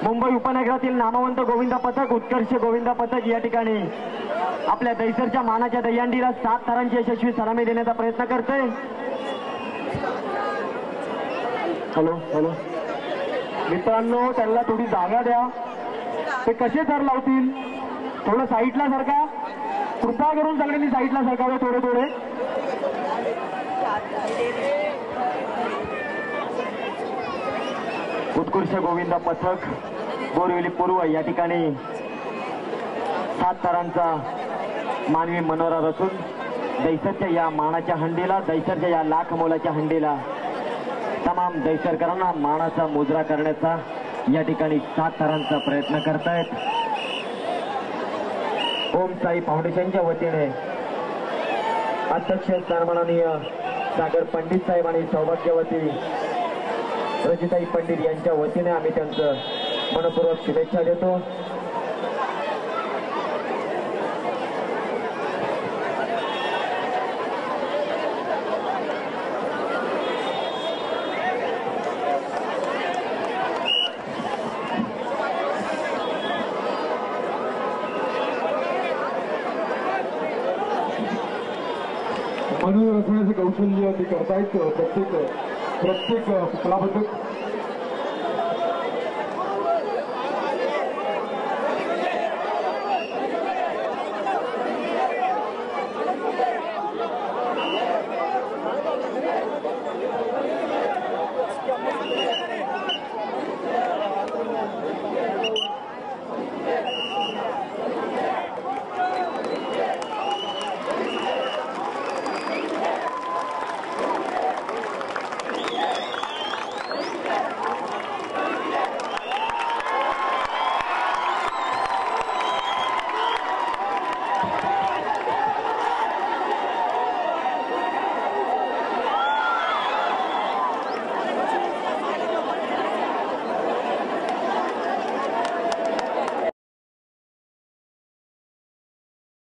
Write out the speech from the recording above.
मुंबई उपनगरातील नामवंत गोविंदा पथक, उत्कर्ष गोविंदा पथक या ठिकाणी आपल्या दैसरच्या मानाच्या दहीहंडीला 7 थरांची यशस्वी सलामी देण्याचा प्रयत्न करतोय. हॅलो हॅलो मित्रांनो, त्यांना थोडी जागा द्या. ते कसे थर लावतील? थोडं साईडला सरका, कृपा करून सगळ्यांनी साईडला सरकावे थोडे थोडे. उत्कृष्ट गोविंदा पथक बोरिवली पूर्व या ठिकाणी 7 थरांचा मानवी मनोरा रचून दैसरच्या या मानाच्या हंडीला, दैसरच्या या लाख मोलाच्या हंडीला तमाम दैसरकरांना मानाचा मुजरा करण्याचा या ठिकाणी 7 थरांचा प्रयत्न करतायत. ओम साई फाउंडेशनच्या वतीने अध्यक्ष सन्माननीय सागर पंडित साहेब आणि सौभाग्यवती रजिताई पंडित यांच्या वतीने आम्ही त्यांचं मनपूर्वक शुभेच्छा देतो. मनोरंजनाचे कौशल्य ते करतायत. प्रत्येक कलाबद्दल